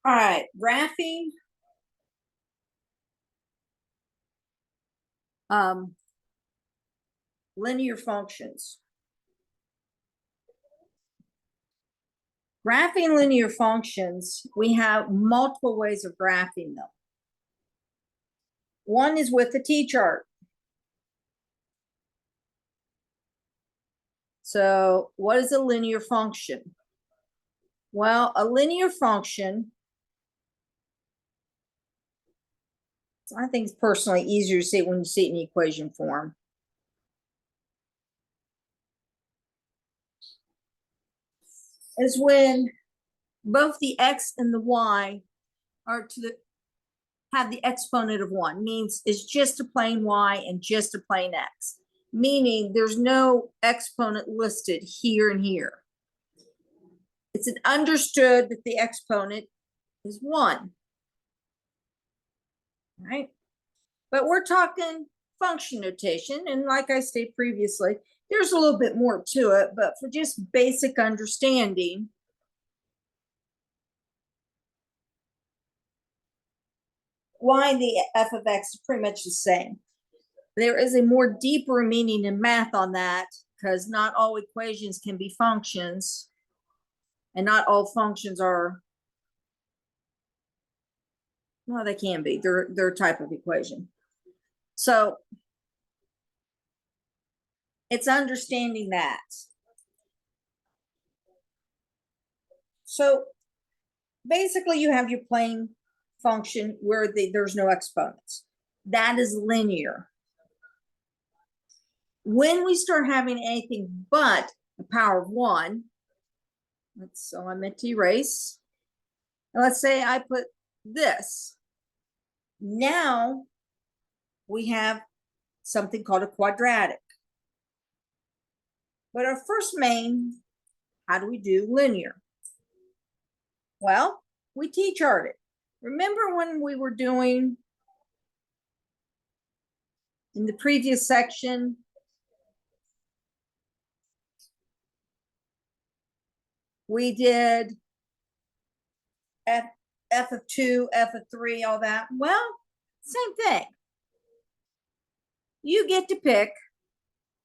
All right, graphing. Linear functions. Graphing linear functions, we have multiple ways of graphing them. One is with the t-chart. So what is a linear function? Well, a linear function, I think it's personally easier to see it when you see it in equation form. Is when both the x and the y are have the exponent of 1, means it's just a plain y and just a plain x, meaning there's no exponent listed here and here. It's an understood that the exponent is 1, right? But we're talking function notation, and like I stated previously, there's a little bit more to it, but for just basic understanding, y and the f of x is pretty much the same. There is a more deeper meaning in math on that, because not all equations can be functions, and not all functions are, well, they can be. They're a type of equation. So it's understanding that. So basically, you have your plain function where there's no exponents. That is linear. When we start having anything but the power of 1, so I meant to erase. And let's say I put this. Now we have something called a quadratic. But our first main, how do we do linear? Well, we t-chart it. Remember when we were doing in the previous section, we did f of 2, f of 3, all that. Well, same thing. You get to pick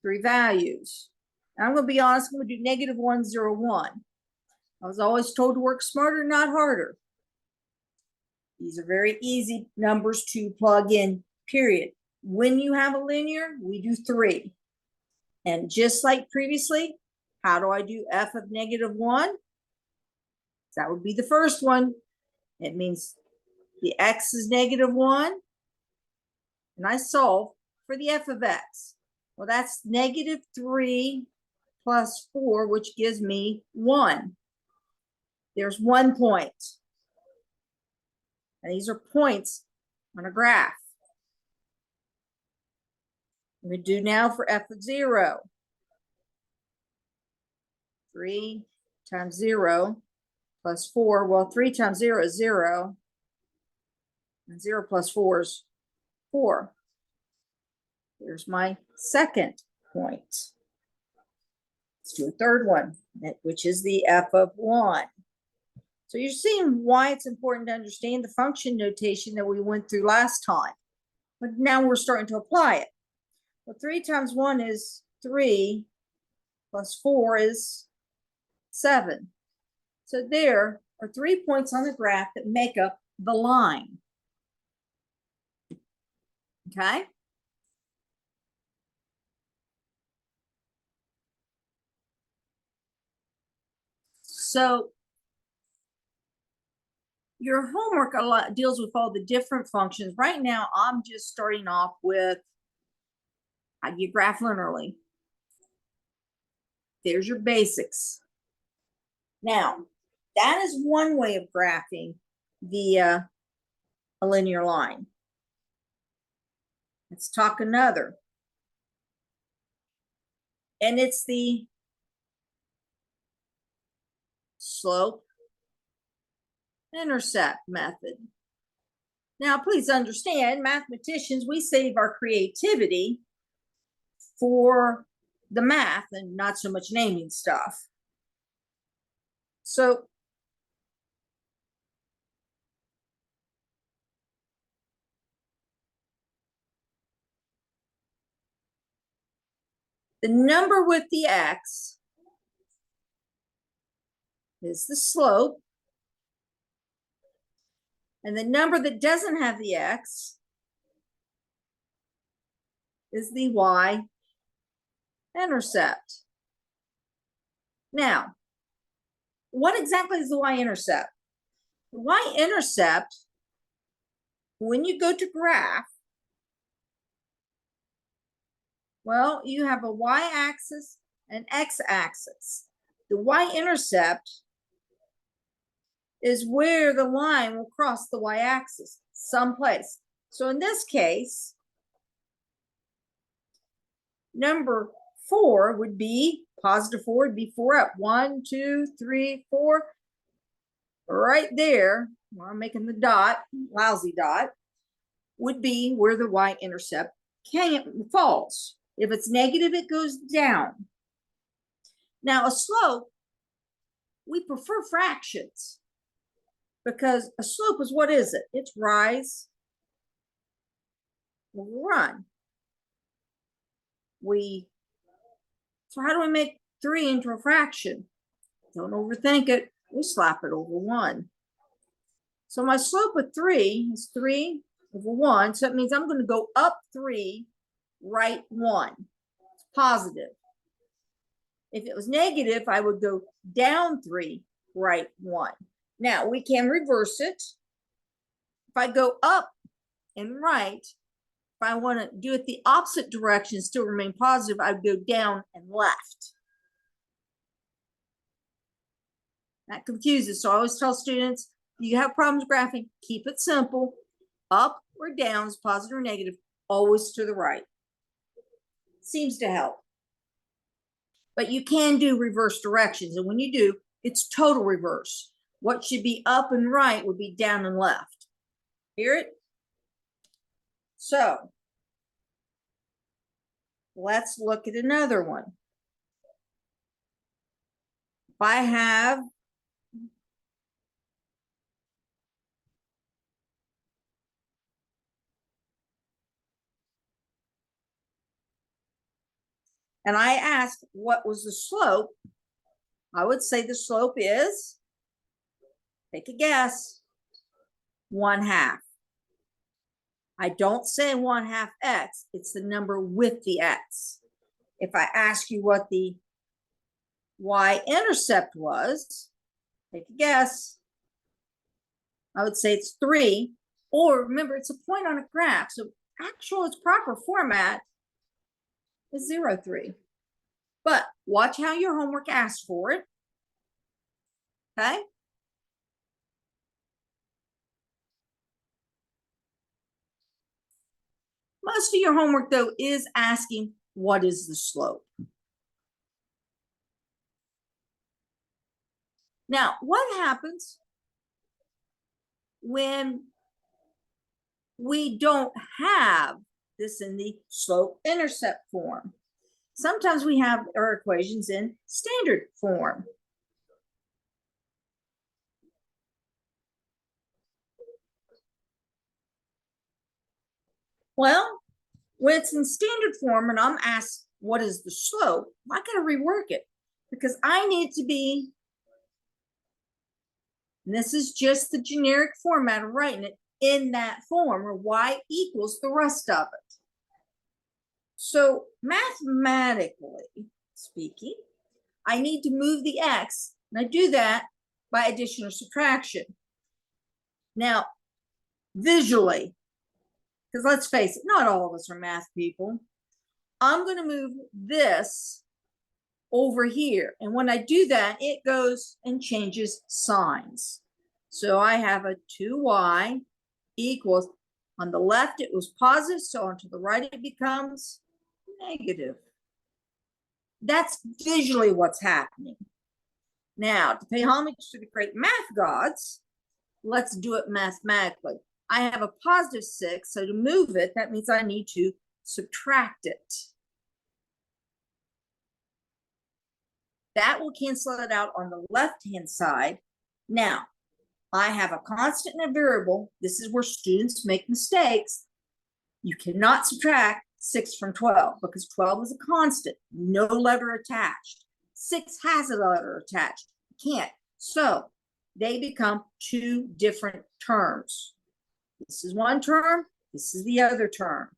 3 values. I'm going to be honest, I'm going to do negative 1, 0, 1. I was always told to work smarter, not harder. These are very easy numbers to plug in, period. When you have a linear, we do 3. And just like previously, how do I do f of negative 1? That would be the first one. It means the x is negative 1. And I solve for the f of x. Well, that's negative 3 plus 4, which gives me 1. There's 1 point. And these are points on a graph. I'm going to do now for f of 0. 3 times 0 plus 4. Well, 3 times 0 is 0. And 0 plus 4 is 4. Here's my second point. Let's do a third one, which is the f of 1. So you're seeing why it's important to understand the function notation that we went through last time. But now we're starting to apply it. Well, 3 times 1 is 3, plus 4 is 7. So there are 3 points on the graph that make up the line. Okay? So your homework a lot deals with all the different functions. Right now, I'm just starting off with how do you graph linearly. There's your basics. Now, that is one way of graphing via a linear line. Let's talk another. And it's the slope intercept method. Now, please understand, mathematicians, we save our creativity for the math and not so much naming stuff. So The number with the x is the slope. And the number that doesn't have the x is the y-intercept. Now, what exactly is the y-intercept? The y-intercept, when you go to graph, well, you have a y-axis and x-axis. The y-intercept is where the line will cross the y-axis someplace. So in this case, number 4 would be, positive 4 would be 4 up. 1, 2, 3, 4. Right there, well, I'm making the dot, lousy dot, would be where the y-intercept falls. If it's negative, it goes down. Now, a slope, we prefer fractions because a slope is, what is it? It's rise over run. So how do we make 3 into a fraction? Don't overthink it. We slap it over 1. So my slope of 3 is 3 over 1. So that means I'm going to go up 3, right 1. It's positive. If it was negative, I would go down 3, right 1. Now, we can reverse it. If I go up and right, if I want to do it the opposite direction, still remain positive, I would go down and left. That confuses. So I always tell students, you have problems graphing, keep it simple. Up or down is positive or negative, always to the right. Seems to help. But you can do reverse directions. And when you do, it's total reverse. What should be up and right would be down and left. Hear it? So let's look at another one. If I have and I asked what was the slope, I would say the slope is, take a guess, 1/2. I don't say 1/2 x, it's the number with the x. If I ask you what the y-intercept was, take a guess, I would say it's 3, or remember, it's a point on a graph, so its proper format is 0, 3. But watch how your homework asks for it. Okay? Most of your homework, though, is asking, what is the slope? Now, what happens when we don't have this in the slope-intercept form? Sometimes we have our equations in standard form. Well, when it's in standard form and I'm asked what is the slope, I got to rework it because I need to be, and this is just the generic format of writing it in that form, where y equals the rest of it. So mathematically speaking, I need to move the x, and I do that by addition or subtraction. Now, visually, because let's face it, not all of us are math people, I'm going to move this over here. And when I do that, it goes and changes signs. So I have a 2y equals, on the left it was positive, so on to the right it becomes negative. That's visually what's happening. Now, to pay homage to the great math gods, let's do it mathematically. I have a positive 6, so to move it, that means I need to subtract it. That will cancel it out on the left-hand side. Now, I have a constant and a variable. This is where students make mistakes. You cannot subtract 6 from 12 because 12 is a constant, no letter attached. 6 has a letter attached, can't. So they become two different terms. This is one term, this is the other term.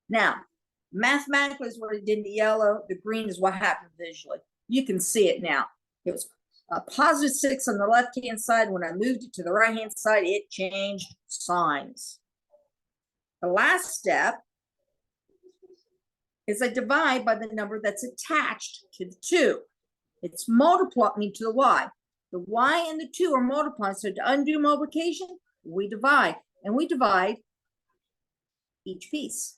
Now, mathematically is what it did in the yellow, the green is what happened visually. You can see it now. It was a positive 6 on the left-hand side. When I moved it to the right-hand side, it changed signs. The last step is I divide by the number that's attached to the 2. It's multiplying to the y. The y and the 2 are multiplying. So to undo multiplication, we divide. And we divide each piece.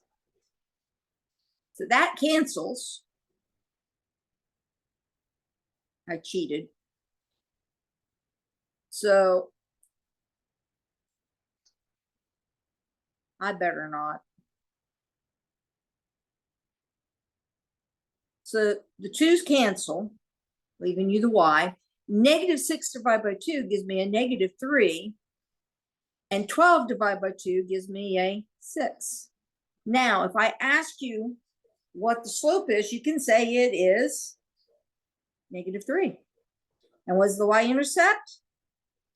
So that cancels. I cheated. So I better not. So the 2's cancel, leaving you the y. Negative 6 divided by 2 gives me a negative 3. And 12 divided by 2 gives me a 6. Now, if I ask you what the slope is, you can say it is negative 3. And what's the y-intercept?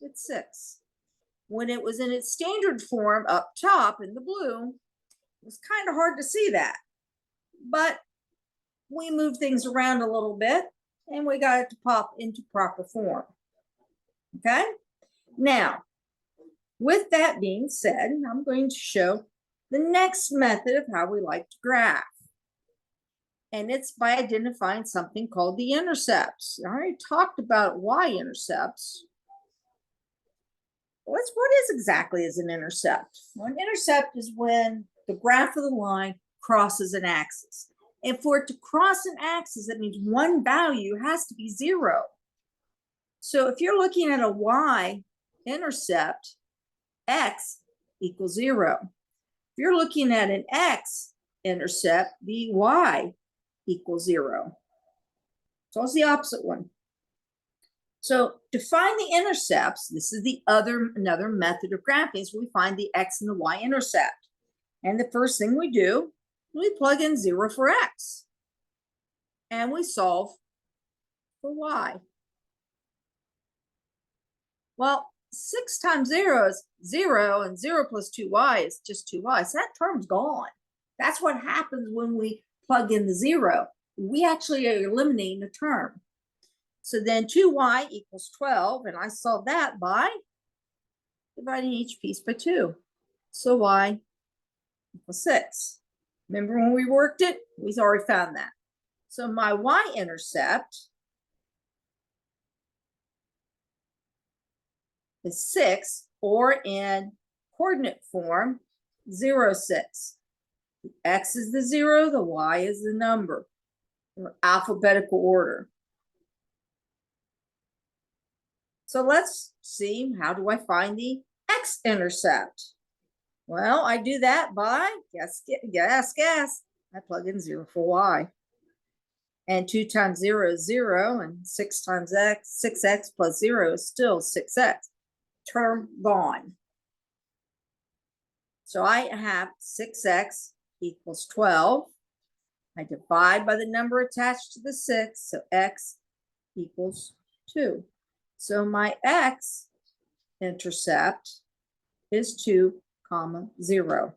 It's 6. When it was in its standard form up top in the blue, it was kind of hard to see that. But we moved things around a little bit and we got it to pop into proper form. Okay? Now, with that being said, I'm going to show the next method of how we like to graph. And it's by identifying something called the intercepts. I already talked about y-intercepts. What is exactly is an intercept? Well, an intercept is when the graph of the line crosses an axis. And for it to cross an axis, that means one value has to be 0. So if you're looking at a y-intercept, x equals 0. If you're looking at an x-intercept, the y equals 0. So it's the opposite one. So to find the intercepts, this is another method of graphing, is we find the x and the y-intercept. And the first thing we do, we plug in 0 for x. And we solve for y. Well, 6 times 0 is 0, and 0 plus 2y is just 2y. So that term's gone. That's what happens when we plug in the 0. We actually are eliminating a term. So then 2y equals 12, and I solve that by dividing each piece by 2. So y equals 6. Remember when we worked it? We've already found that. So my y-intercept is 6, or in coordinate form, 0, 6. The x is the 0, the y is the number, or alphabetical order. So let's see, how do I find the x-intercept? Well, I do that by, guess, I plug in 0 for y. And 2 times 0 is 0, and 6 times x, 6x plus 0 is still 6x. Term gone. So I have 6x equals 12. I divide by the number attached to the 6, so x equals 2. So my x-intercept is 2, 0.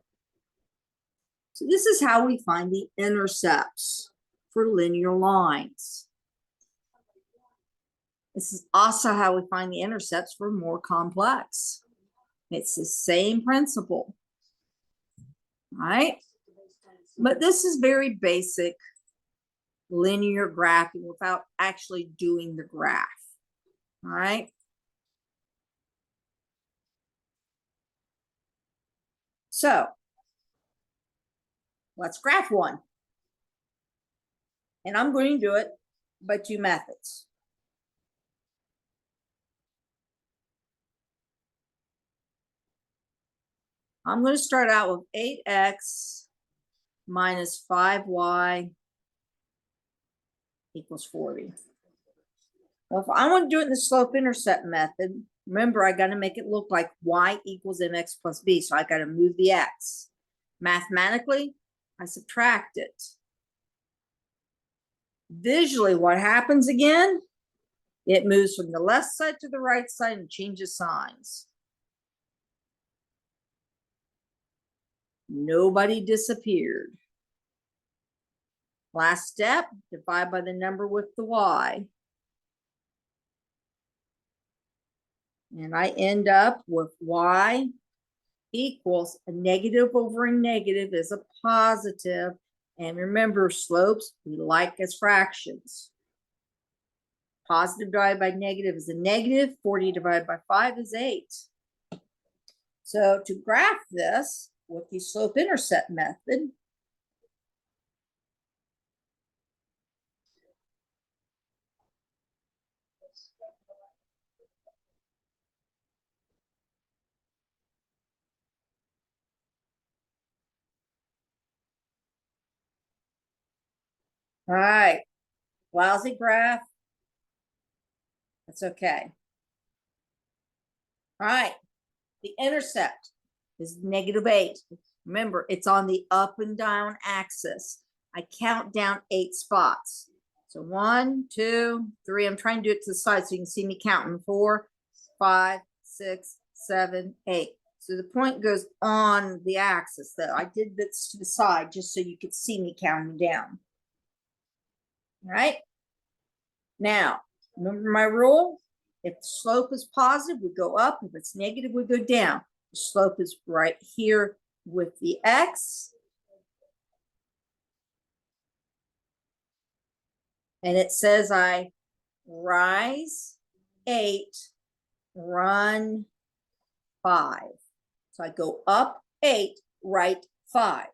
So this is how we find the intercepts for linear lines. This is also how we find the intercepts for more complex. It's the same principle. All right? But this is very basic linear graphing without actually doing the graph. All right? So let's graph one. And I'm going to do it by 2 methods. I'm going to start out with 8x minus 5y equals 40. Well, if I want to do it in the slope-intercept method, remember, I got to make it look like y equals mx plus b, so I got to move the x. Mathematically, I subtract it. Visually, what happens again? It moves from the left side to the right side and changes signs. Nobody disappeared. Last step, divide by the number with the y. And I end up with y equals a negative over a negative is a positive. And remember, slopes we like as fractions. Positive divided by negative is a negative. 40 divided by 5 is 8. So to graph this with the slope-intercept method, all right, lousy graph. That's okay. All right, the intercept is -8. Remember, it's on the up and down axis. I count down 8 spots. So 1, 2, 3. I'm trying to do it to the side so you can see me counting. 4, 5, 6, 7, 8. So the point goes on the axis, though. I did this to the side just so you could see me counting down. All right. Now, remember my rule? If the slope is positive, we go up. If it's negative, we go down. The slope is right here with the x. And it says I rise 8, run 5. So I go up 8, right 5.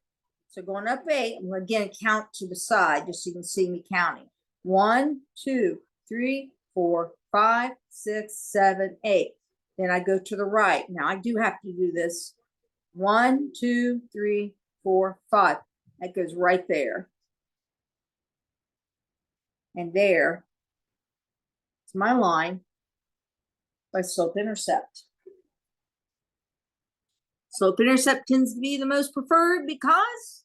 So going up 8, I'm going to again count to the side just so you can see me counting. 1, 2, 3, 4, 5, 6, 7, 8. Then I go to the right. Now I do have to do this. 1, 2, 3, 4, 5. That goes right there. And there is my line by slope-intercept. Slope-intercept tends to be the most preferred because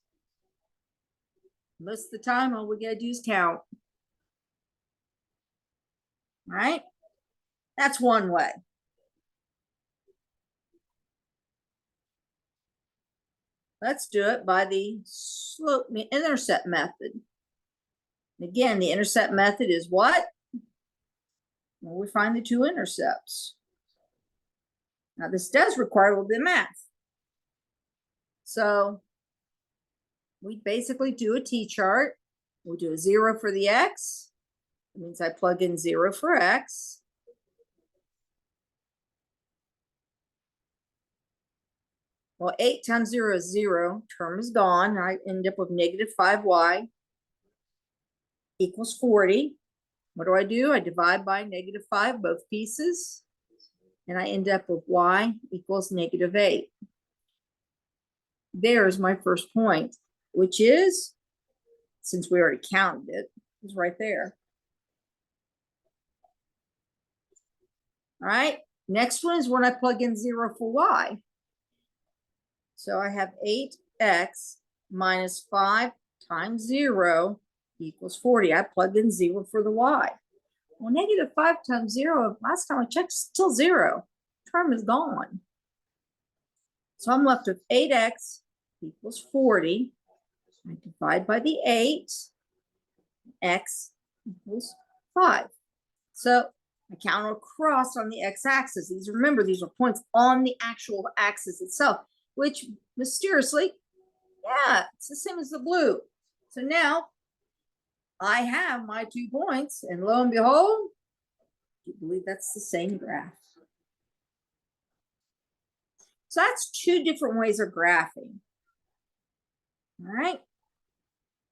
most of the time all we gotta do is count. All right, that's one way. Let's do it by the slope-intercept method. Again, the intercept method is what? Well, we find the two intercepts. Now, this does require a little bit of math. So we basically do a t-chart. We'll do a 0 for the x. That means I plug in 0 for x. Well, 8 times 0 is 0. Term is gone. I end up with -5y equals 40. What do? I divide by -5 both pieces. And I end up with y equals -8. There's my first point, which is, since we already counted it, is right there. All right, next one is when I plug in 0 for y. So I have 8x minus 5 times 0 equals 40. I plugged in 0 for the y. Well, -5 times 0, last time I checked, still 0. Term is gone. So I'm left with 8x equals 40. I divide by the 8. X equals 5. So I count across on the x-axis. Remember, these are points on the actual axis itself, which mysteriously, yeah, it's the same as the blue. So now I have my 2 points, and lo and behold, you believe that's the same graph. So that's 2 different ways of graphing. All right.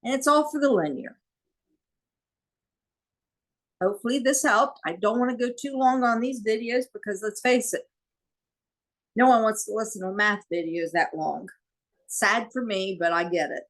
And it's all for the linear. Hopefully this helped. I don't want to go too long on these videos because let's face it, no one wants to listen to math videos that long. Sad for me, but I get it.